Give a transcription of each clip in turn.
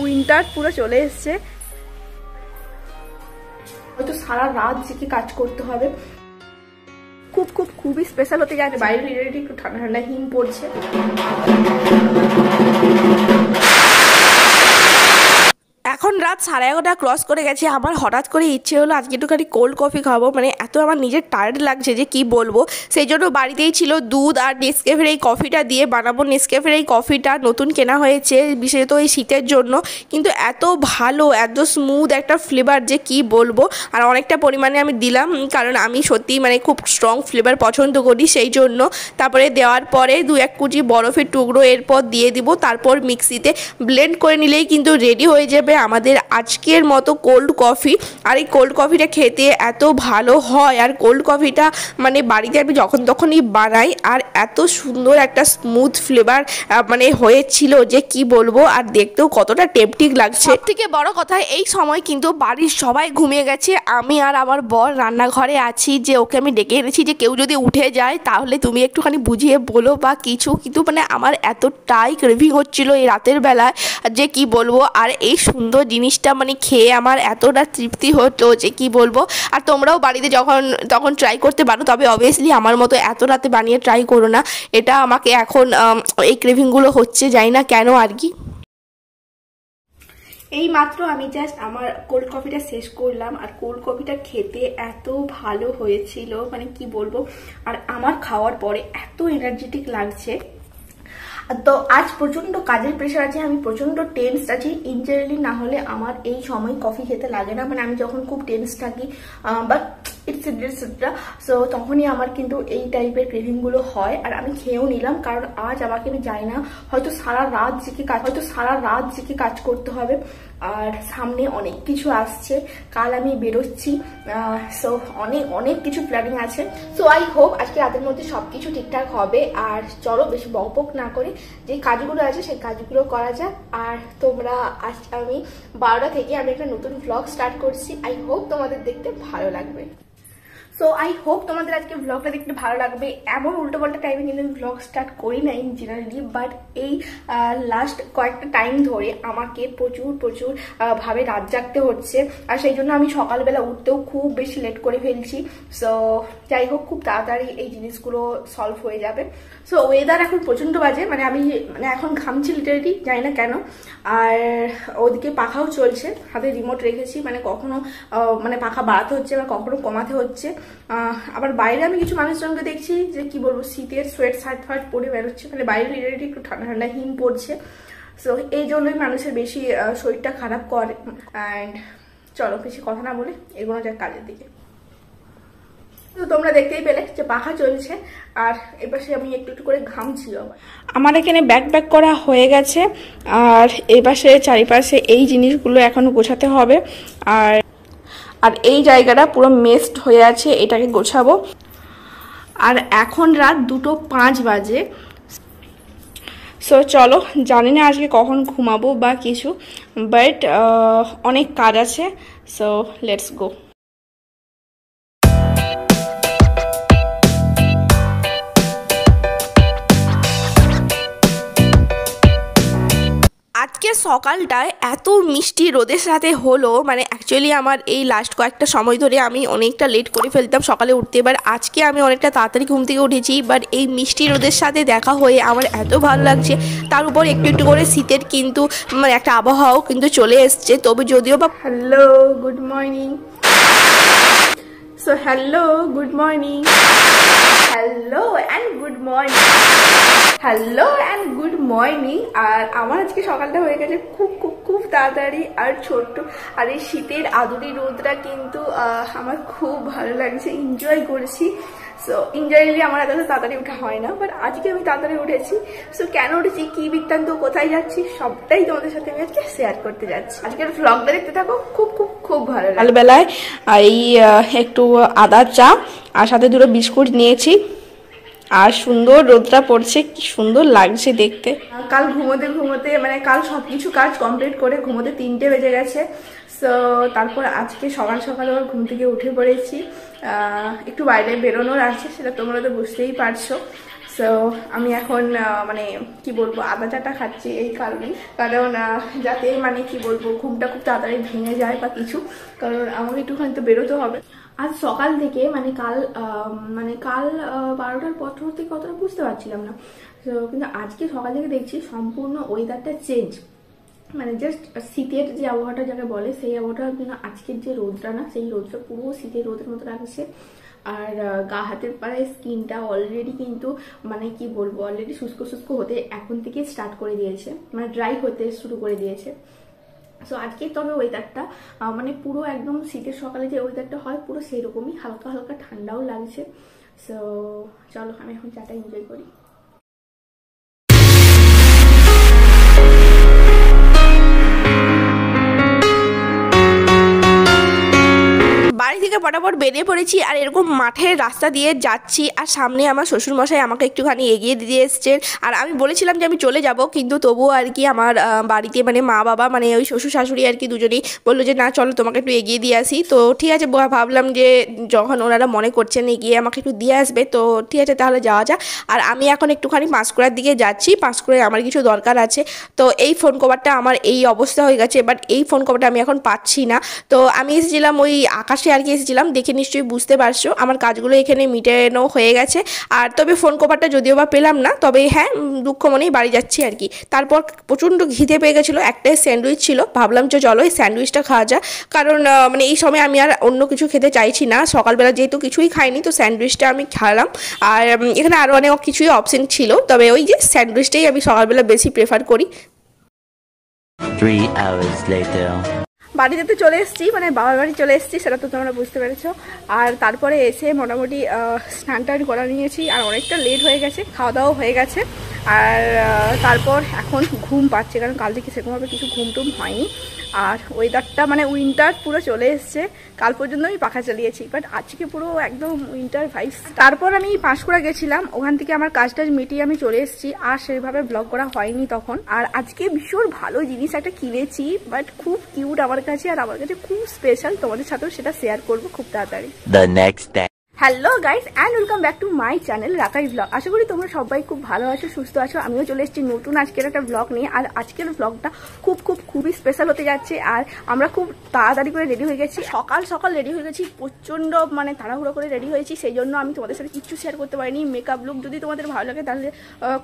Winter পুরো চলে এসছে, হয়তো সারা রাত জেগে কাজ করতে হবে। খুবই স্পেশাল হতে যাচ্ছে। বাইরে রিলেটিভ একটু ঠান্ডা ঠান্ডা হিম পড়ছে। এখন রাত 11:30 ক্রস করে গেছে। আমার হঠাৎ করে ইচ্ছে হলো আজকে একটুখানি কোল্ড কফি খাবো। মানে এত আমার নিজের টায়ার্ড লাগছে যে কি বলবো। সেই জন্য বাড়িতেই ছিল দুধ আর নেসক্যাফের এই কফিটা দিয়ে বানাবো। নেসক্যাফের এই কফিটা নতুন কেনা হয়েছে বিশেষত এই শীতের জন্য, কিন্তু এত ভালো, এত স্মুথ একটা ফ্লেভার যে কি বলবো। আর অনেকটা পরিমাণে আমি দিলাম, কারণ আমি সত্যিই মানে খুব স্ট্রং ফ্লেভার পছন্দ করি সেই জন্য। তারপরে দেওয়ার পরে 2-1 কুচি বরফের টুকরো এরপর দিয়ে দিব। তারপর মিক্সিতে ব্লেন্ড করে নিলেই কিন্তু রেডি হয়ে যাবে আমাদের আজকের মতো কোল্ড কফি। আর এই কোল্ড কফিটা খেতে এত ভালো হয়, আর কোল্ড কফিটা মানে বাড়িতে আমি যখন তখনই বানাই, আর এত সুন্দর একটা স্মুথ ফ্লেভার মানে হয়েছিল যে কি বলবো। আর দেখতেও কতটা টেম্পটিং লাগছে। সবথেকে বড় কথা, এই সময় কিন্তু বাড়ির সবাই ঘুমিয়ে গেছে। আমি আর আমার বর রান্নাঘরে আছি, যে ওকে আমি ডেকে এনেছি যে কেউ যদি উঠে যায় তাহলে তুমি একটুখানি বুঝিয়ে বলো বা কিছু। কিন্তু মানে আমার এতটাই ক্রেভিং হচ্ছিল এই রাতের বেলায় যে কি বলবো। আর এই সুন্দর জিনিসটা মানে খেয়ে আমার এতটা তৃপ্তি হতো যে কি বলবো। আর তোমরাও বাড়িতে তখন ট্রাই করতে পারো, তবে অবভিয়াসলি আমার মতো এত রাতে বানিয়ে ট্রাই করো না। এটা আমাকে এখন এই ক্রেভিংগুলো হচ্ছে, জানি না কেন আর কি। এই মাত্র আমি জাস্ট আমার কোল্ড কফিটা শেষ করলাম, আর কোল্ড কফিটা খেতে এত ভালো হয়েছিল মানে কি বলবো। আর আমার খাওয়ার পরে এত এনার্জেটিক লাগছে। তো আজ প্রচন্ড কাজের প্রেশার আছে, আমি প্রচন্ড টেন্স আছি। ইনজেনারেলি না হলে আমার এই সময় কফি খেতে লাগে না, মানে আমি যখন খুব টেন্স থাকি বা ইটসেট্রা সো তখনই আমার কিন্তু এই টাইপের ক্রেভিংগুলো হয়। আর আমি খেয়েও নিলাম, কারণ আজ আমাকে আমি যাই না, হয়তো সারা রাত জেগে কাজ করতে হবে। আর সামনে অনেক কিছু আসছে, কাল আমি বেরোচ্ছি, সো অনেক কিছু প্ল্যানিং আছে। সো আই হোপ আজকে রাতের মধ্যে সবকিছু ঠিকঠাক হবে। আর চলো বেশি বকবক না করে যে কাজগুলো আছে সেই কাজগুলো করা যাক। আর তোমরা আজ আমি 12টা থেকে আমি একটা নতুন ব্লগ স্টার্ট করছি। আই হোপ তোমাদের দেখতে ভালো লাগবে। সো আই হোপ তোমাদের আজকে ব্লগটা দেখতে ভালো লাগবে। এমন উল্টোপাল্টা টাইমে কিন্তু আমি ব্লগ স্টার্ট করি না ইন জেনারেলি, বাট এই লাস্ট কয়েকটা টাইম ধরে আমাকে প্রচুর ভাবে রাত জাগতে হচ্ছে। আর সেই জন্য আমি সকালবেলা উঠতেও খুব বেশি লেট করে ফেলছি। সো যাই হোক, খুব তাড়াতাড়ি এই জিনিসগুলো সলভ হয়ে যাবে। সো ওয়েদার এখন প্রচন্ড বাজে, মানে আমি এখন ঘামছি লিটারেলি, জানি না কেন। আর ওদিকে পাখাও চলছে, হাতে রিমোট রেখেছি, মানে কখনো মানে পাখা বাড়াতে হচ্ছে বা কখনো কমাতে হচ্ছে। আবার বাইরে আমি কিছু মানুষজনকে দেখছি যে কি বলবো, শীতের সোয়েট শার্ট ফার্ট পরে বেরোচ্ছে, মানে বাইরে রিলেটিভ একটু ঠান্ডা ঠান্ডা হিম পড়ছে। সো এই জন্যই মানুষের বেশি শরীরটা খারাপ করে। অ্যান্ড চলো বেশি কথা না বলে এগোনো যাক কাজের দিকে। তো তোমরা দেখতেই পেলে যে পাখা চলছে, আর এপাশে আমি একটু করে ঘামছি। আমার এখানে ব্যাক করা হয়ে গেছে, আর এই পাশে চারিপাশে এই জিনিসগুলো এখনো গোছাতে হবে। আর এই জায়গাটা পুরো মেসড হয়ে আছে, এটাকে গোছাবো। আর এখন রাত 2:05 বাজে। সো চলো, জানি না আজকে কখন ঘুমাবো বা কিছু, বাট অনেক কাজ আছে। So let's go. আজকে সকালটায় এত মিষ্টি রোদের সাথে হলো, মানে অ্যাকচুয়ালি আমার এই লাস্ট কয়েকটা সময় ধরে আমি অনেকটা লেট করে ফেলতাম সকালে উঠতে। এবার আজকে আমি অনেকটা তাড়াতাড়ি ঘুম থেকে উঠেছি, বাট এই মিষ্টি রোদের সাথে দেখা হয়ে আমার এত ভালো লাগছে। তার উপর একটু করে শীতের কিন্তু মানে একটা আবহাওয়াও কিন্তু চলে এসছে, তবে যদিও বা hello good morning. So hello good morning, hello and good morning, hello and good morning. আর আমার আজকে সকালটা হয়ে গেছে খুব তাড়াতাড়ি আর ছোট্ট। আর এই শীতের আদুরি রোদটা কিন্তু আমার খুব ভালো লাগছে, এনজয় করছি। সো ইনজয়েলি আমার এত তাড়াতাড়ি ওঠা হয় না, বাট আজকে আমি তাড়াতাড়ি উঠেছি। সো কেন উঠেছি, কি বৃত্তান্ত, কোথায় যাচ্ছি, সবটাই তোমাদের সাথে আমি আজকে শেয়ার করতে যাচ্ছি। আজকের ভ্লগটা দেখতে থাকো, খুব ভালো লাগে। সকালবেলায় এই একটু আদা চা আর সাথে 2 বিস্কুট নিয়েছি, আর সুন্দর রোদটা পড়ছে, কি সুন্দর লাগছে দেখতে। কাল ঘুমোতে মানে কাল সবকিছু কাজ কমপ্লিট করে ঘুমোতে 3টে বেজে গেছে। সো তারপর আজকে সকাল আবার ঘুম থেকে উঠে পড়েছি। একটু বাইরে বেরোনোর আছে, সেটা তোমরা তো বুঝতেই পারছো। সো আমি এখন মানে কি বলবো আদা চাটা খাচ্ছি এই কারণে, কারণ যাতে মানে কি বলবো ঘুমটা খুব তাড়াতাড়ি ভেঙে যায় বা কিছু, কারণ আমাকে একটুখানি তো বেরোতে হবে। আজ সকাল থেকে মানে কাল 12টার পর থেকে কতটা বুঝতে পারছিলাম না, তো কিন্তু আজকে সকাল থেকে দেখছি সম্পূর্ণ ওয়েদারটা চেঞ্জ, মানে জাস্ট শীতের যে আবহাওয়াটা যাকে বলে সেই আবহাওয়াটা, কিন্তু আজকের যে রোদটা না সেই রোদটা পুরো শীতের রোদের মতো লাগছে। আর গা হাতের পায়ে স্কিনটা অলরেডি কিন্তু মানে কি বলবো অলরেডি শুষ্ক শুষ্ক হতে এখন থেকে স্টার্ট করে দিয়েছে, মানে ড্রাই হতে শুরু করে দিয়েছে। সো আজকে তবে ওয়েদারটা মানে পুরো একদম শীতের সকালে যে ওয়েদারটা হয় পুরো সেরকমই, হালকা হালকা ঠান্ডাও লাগছে। সো চলো আমি এখন চাটা এনজয় করি। বাড়ি থেকে পটাপট বেরিয়ে পড়েছি আর এরকম মাঠের রাস্তা দিয়ে যাচ্ছি, আর সামনে আমার শ্বশুরমশাই আমাকে একটুখানি এগিয়ে দিয়ে এসছেন। আর আমি বলেছিলাম যে আমি চলে যাব, কিন্তু তবুও আর কি আমার বাড়িতে মানে মা বাবা মানে ওই শ্বশুর শাশুড়ি আর কি দুজনেই বললো যে না চলো তোমাকে একটু এগিয়ে দিয়ে আসি। তো ঠিক আছে, ভাবলাম যে যখন ওনারা মনে করছেন এগিয়ে আমাকে একটু দিয়ে আসবে, তো ঠিক আছে তাহলে যাওয়া যাক। আর আমি এখন একটুখানি পাঁশকুড়ার দিকে যাচ্ছি, পাঁশকুড়ায় আমার কিছু দরকার আছে। তো এই ফোন কভারটা আমার এই অবস্থা হয়ে গেছে, বাট এই ফোন কভারটা আমি এখন পাচ্ছি না। তো আমি এসেছিলাম ওই আকাশে আর কি এসেছিলাম, দেখে নিশ্চয়ই বুঝতে পারছো আমার কাজগুলো এখানে মিটানো হয়ে গেছে। আর তবে ফোন কভারটা যদিও বা পেলাম না, তবে হ্যাঁ দুঃখ মনেই বাড়ি যাচ্ছি আর কি। তারপর প্রচণ্ড খিদে পেয়ে গেছিলো, একটাই স্যান্ডউইচ ছিল, ভাবলাম যে চলো এই স্যান্ডউইচটা খাওয়া যায়, কারণ মানে এই সময় আমি আর অন্য কিছু খেতে চাইছি না। সকালবেলা যেহেতু কিছুই খাইনি তো স্যান্ডউইচটা আমি খেলাম। আর এখানে আরও অনেক কিছুই অপশন ছিল, তবে ওই যে স্যান্ডউইচটাই আমি সকালবেলা বেশি প্রেফার করি। 3 hours later. বাড়িতে তো চলে এসেছি, মানে বাবার বাড়ি চলে এসেছি, সেটা তো তোমরা বুঝতে পেরেছো। আর তারপরে এসে মোটামুটি স্নান টান করা নিয়েছি, আর অনেকটা লেট হয়ে গেছে, খাওয়া দাওয়া হয়ে গেছে। আর তারপর এখন ঘুম পাচ্ছে, কারণ কাল থেকে সেরকমভাবে কিছু ঘুম টুম হয়নি। আর ওয়েদারটা মানে উইন্টার পুরো চলে এসছে, কাল পর্যন্ত আমি পাখা চালিয়েছি, বাট আজকে পুরো একদম উইন্টার ভাইবস। তারপর আমি পাঁশকুড়া গেছিলাম, ওখান থেকে আমার কাজটা মিটিয়ে আমি চলে এসেছি, আর সেভাবে ব্লগ করা হয়নি তখন। আর আজকে ভীষণ ভালো জিনিস একটা কিনেছি, বাট খুব কিউট আমার কাছে, আর আমার কাছে খুব স্পেশাল, তোমাদের সাথেও সেটা শেয়ার করবো খুব তাড়াতাড়ি। The next day. Hello guys and welcome back to my channel Rakai blog. আশা করি তোমরা সবাই খুব ভালো আছো, সুস্থ আছো। আমিও চলে এসেছি নতুন আজকের একটা ব্লগ নিয়ে, আর আজকের ব্লগটা খুবই স্পেশাল হতে যাচ্ছে। আর আমরা খুব তাড়াতাড়ি করে রেডি হয়ে গেছি, সকাল সকাল রেডি হয়ে গেছি, প্রচণ্ড মানে তাড়াহুড়ো করে রেডি হয়েছি, সেই জন্য আমি তোমাদের সাথে কিচ্ছু শেয়ার করতে পারিনি। মেকআপ লুক যদি তোমাদের ভালো লাগে তাহলে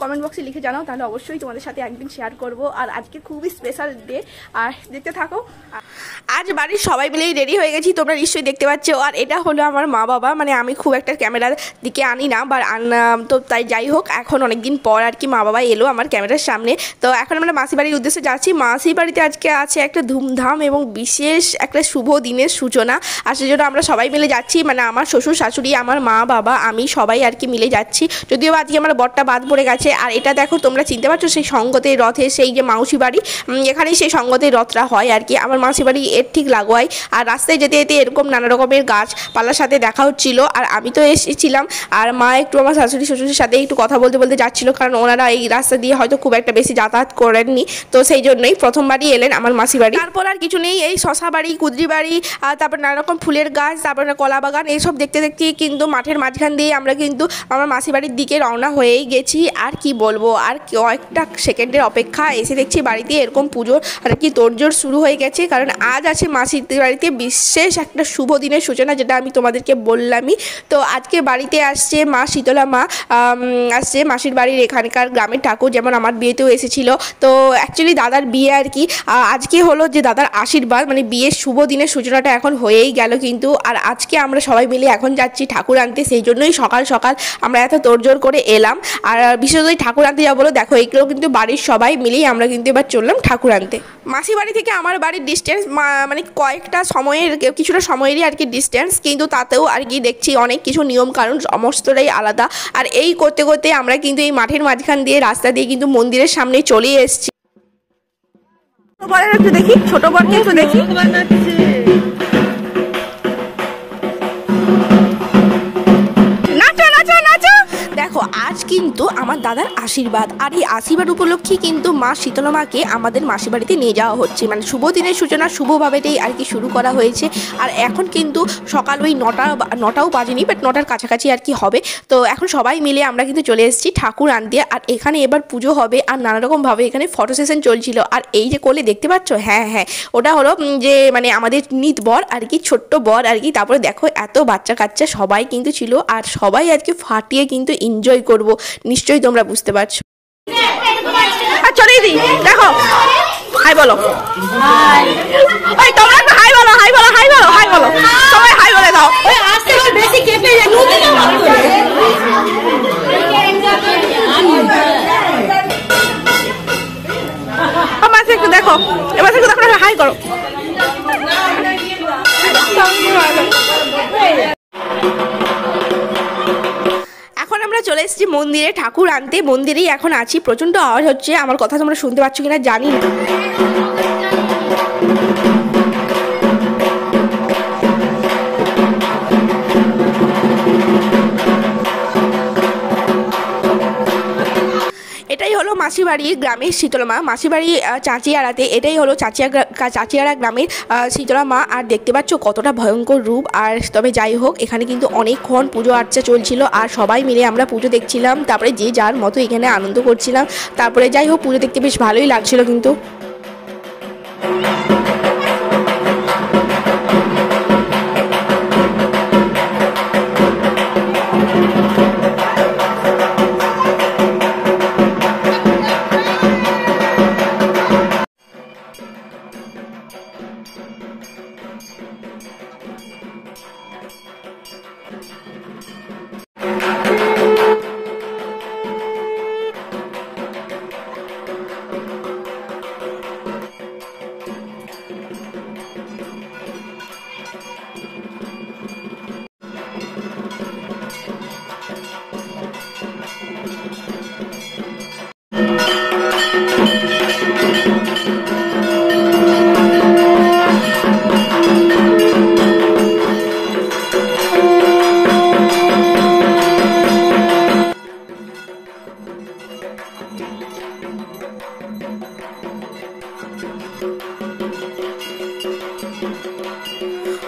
কমেন্ট বক্সে লিখে জানাও, তাহলে অবশ্যই তোমাদের সাথে একদিন শেয়ার করবো। আর আজকে খুবই স্পেশাল ডে, আর দেখতে থাকো। আজ বাড়ির সবাই মিলেই রেডি হয়ে গেছি, তোমরা নিশ্চয়ই দেখতে পাচ্ছ। আর এটা হলো আমার মা বাবা, মানে আমি খুব একটা ক্যামেরার দিকে আনি না, বা তো তাই যাই হোক, এখন অনেকদিন পর আর কি মা বাবা এলো আমার ক্যামেরার সামনে। তো এখন আমরা মাসি বাড়ির উদ্দেশ্যে যাচ্ছি। মাসি বাড়িতে আজকে আছে একটা ধুমধাম এবং বিশেষ একটা শুভ দিনের সূচনা, আর সেজন্য আমরা সবাই মিলে যাচ্ছি, মানে আমার শ্বশুর শাশুড়ি, আমার মা বাবা, আমি সবাই আর কি মিলে যাচ্ছি। যদিও আজকে আমার বরটা বাদ পড়ে গেছে। আর এটা দেখো তোমরা চিনতে পারছো সেই সঙ্গতের রথে, সেই যে মাউসি বাড়ি, এখানেই সেই সঙ্গতের রথটা হয় আর কি, আমার মাসি বাড়ি এর ঠিক লাগোয়াই। আর রাস্তায় যেতে যেতে এরকম নানা রকমের গাছপালার সাথে দেখা হচ্ছিল, আর আমি তো এসেছিলাম, আর মা একটু আমার শাশুড়ি শ্বশুরের সাথে একটু কথা বলতে বলতে যাচ্ছিল, কারণ ওনারা এই রাস্তা দিয়ে হয়তো খুব একটা বেশি যাতায়াত করেননি, তো সেই জন্যই প্রথমবারই এলেন আমার মাসি বাড়ি। তারপর আর কিছু নেই, এই শশা বাড়ি, কুদরি বাড়ি, আর তারপর নানা রকম ফুলের গাছ, তারপর কলা বাগান, এইসব দেখতে দেখতে কিন্তু মাঠের মাঝখান দিয়ে আমরা কিন্তু আমার মাসি বাড়ির দিকে রওনা হয়েই গেছি। আর কি বলবো, আর কয়েকটা সেকেন্ডের অপেক্ষা, এসে দেখছি বাড়িতে এরকম পুজোর আর কি তোড়জোড় শুরু হয়ে গেছে, কারণ আজ আছে মাসির বাড়িতে বিশেষ একটা শুভ দিনের সূচনা, যেটা আমি তোমাদেরকে বললামই। তো আজকে বাড়িতে আসছে মা শীতলা মা, আসছে মাসির বাড়ির এখানকার গ্রামের ঠাকুর, যেমন আমার বিয়েতেও এসেছিল। তো অ্যাকচুয়ালি দাদার বিয়ে আর কি আজকে হলো, যে দাদার আশীর্বাদ, মানে বিয়ের শুভ দিনের সূচনাটা এখন হয়েই গেল কিন্তু। আর আজকে আমরা সবাই মিলে এখন যাচ্ছি ঠাকুর আনতে, সেই জন্যই সকাল সকাল আমরা এত তোড়জোড় করে এলাম। আর বিশেষত ঠাকুর আনতে যাবো বলো, দেখো এইগুলো কিন্তু বাড়ির সবাই মিলেই আমরা কিন্তু এবার চললাম ঠাকুর আনতে। মাসি বাড়ি থেকে আমার বাড়ির ডিস্টেন্স মানে কয়েকটা সময়ের, কিছুটা সময়েরই আর কি ডিস্টেন্স, কিন্তু তাতেও আর কি দেখছি অনেক কিছু নিয়ম কারণ সমস্তটাই আলাদা। আর এই করতে করতে আমরা কিন্তু এই মাঠের মাঝখান দিয়ে রাস্তা দিয়ে কিন্তু মন্দিরের সামনে চলে এসেছি। একটু দেখি, ছোট বরকে একটু দেখি। দেখো আজ কিন্তু আমার দাদার আশীর্বাদ। আর এই আশীর্বাদ উপলক্ষে কিন্তু মা শীতলা মাকে আমাদের মাসির বাড়িতে নিয়ে যাওয়া হচ্ছে, মানে শুভ দিনের সূচনা শুভভাবেতেই আর কি শুরু করা হয়েছে। আর এখন কিন্তু সকাল ওই নটাও বাজেনি, বাট 9টার কাছাকাছি আর কি হবে। তো এখন সবাই মিলে আমরা কিন্তু চলে এসেছি ঠাকুর আনতে। আর এখানে এবার পুজো হবে আর নানা রকমভাবে এখানে ফটো সেশন চলছিল। আর এই যে কোলে দেখতে পাচ্ছ, হ্যাঁ ওটা হলো যে মানে আমাদের নিত বর আর কি, ছোট্ট বর আর কি। তারপরে দেখো এত বাচ্চা কাচ্চা সবাই কিন্তু ছিল, আর সবাই আজকে ফাটিয়ে কিন্তু এনজয় করব, নিশ্চয়ই তোমরা বুঝতে পারছো। আর চলে দিই, দেখো হাই বলো, তোমরা একটু হাই বলো, সবাই হাই বলে দাও। একটু দেখো, এবার একটু দেখো, হাই করো। এখন আমরা চলে এসেছি মন্দিরে ঠাকুর আনতে। মন্দিরেই এখন আছি, প্রচন্ড আওয়াজ হচ্ছে, আমার কথা তোমরা শুনতে পাচ্ছ কিনা জানি না। এটাই হলো মাসিবাড়ি গ্রামের শীতলা মা, মাসিবাড়ি চাচিয়াড়াতে। এটাই হলো চাচিয়াড়া গ্রামের শীতলা মা। আর দেখতে পাচ্ছ কতটা ভয়ঙ্কর রূপ। আর তবে যাই হোক, এখানে কিন্তু অনেকক্ষণ পুজো আর্চা চলছিল আর সবাই মিলে আমরা পুজো দেখছিলাম। তারপরে যে যার মতো এখানে আনন্দ করছিলাম। তারপরে যাই হোক, পুজো দেখতে বেশ ভালোই লাগছিল কিন্তু।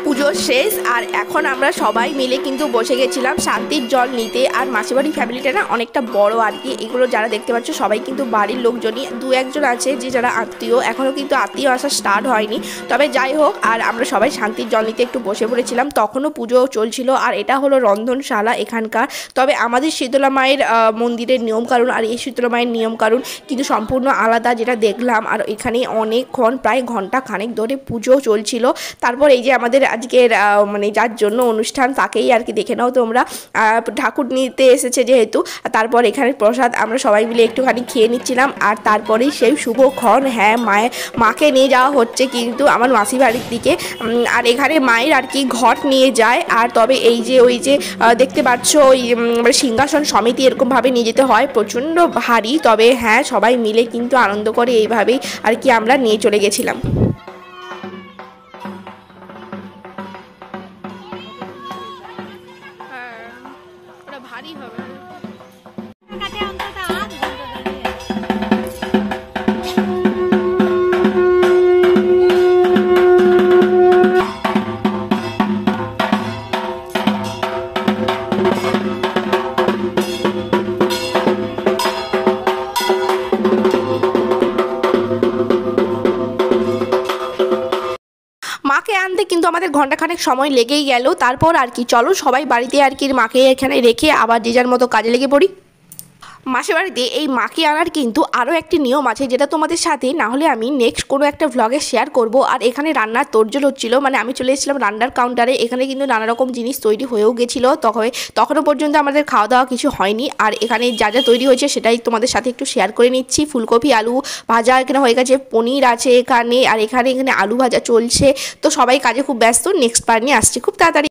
পুজো শেষ আর এখন আমরা সবাই মিলে কিন্তু বসে গেছিলাম শান্তির জল নিতে। আর মাসিবাড়ির ফ্যামিলিটা না অনেকটা বড় আর কি। এগুলো যারা দেখতে পাচ্ছ সবাই কিন্তু বাড়ির লোকজনই, দু একজন আছে যে যারা আত্মীয়, এখনও কিন্তু আত্মীয় আসা স্টার্ট হয়নি। তবে যাই হোক, আর আমরা সবাই শান্তির জল নিতে একটু বসে পড়েছিলাম, তখনও পুজো চলছিল। আর এটা হলো রন্ধনশালা এখানকার। তবে আমাদের শীতলা মায়ের মন্দিরের নিয়মকানুন আর এই শীতলা মায়ের নিয়মকানুন কিন্তু সম্পূর্ণ আলাদা, যেটা দেখলাম। আর এখানে অনেকক্ষণ প্রায় ঘন্টা খানেক ধরে পুজো চলছিল। তারপর এই যে আমাদের আজকের মানে যার জন্য অনুষ্ঠান তাকেই আর কি দেখে নাও তোমরা, ঠাকুর নিতে এসেছে যেহেতু। তারপর এখানে প্রসাদ আমরা সবাই মিলে একটুখানি খেয়ে নিচ্ছিলাম। আর তারপরেই সেই শুভক্ষণ, হ্যাঁ মাকে নিয়ে যাওয়া হচ্ছে কিন্তু আমার মাসি বাড়ির দিকে। আর এখানে মায়ের আর কি ঘট নিয়ে যায়। আর তবে এই যে ওই যে দেখতে পাচ্ছ ওই সিংহাসন সমিতি এরকমভাবে নিয়ে যেতে হয়, প্রচণ্ড ভারী। তবে হ্যাঁ, সবাই মিলে কিন্তু আনন্দ করে এইভাবেই আর কি আমরা নিয়ে চলে গেছিলাম। ভারী হবে। মাকে আনতে কিন্তু আমাদের ঘন্টাখানেক সময় লেগেই গেল। তারপর আর কি চলো সবাই বাড়িতে আর কি মাকে এখানে রেখে আবার যে যার মতো কাজে লেগে পড়ি। মাসির বাড়িতে এই মাকে আনার কিন্তু আরও একটি নিয়ম আছে, যেটা তোমাদের সাথে না হলে আমি নেক্সট কোনো একটা ভ্লগে শেয়ার করব। আর এখানে রান্নার তোড়জোড় হচ্ছিলো, মানে আমি চলে এসেছিলাম রান্নার কাউন্টারে। এখানে কিন্তু নানা রকম জিনিস তৈরি হয়েও গেছিলো, তখনও পর্যন্ত আমাদের খাওয়া দাওয়া কিছু হয়নি। আর এখানে যা যা তৈরি হয়েছে সেটাই তোমাদের সাথে একটু শেয়ার করে নিচ্ছি। ফুলকপি আলু ভাজা এখানে হয়ে গেছে, পনির আছে এখানে, আর এখানে আলু ভাজা চলছে। তো সবাই কাজে খুব ব্যস্ত, নেক্সট পার্ট নিয়ে আসছি খুব তাড়াতাড়ি।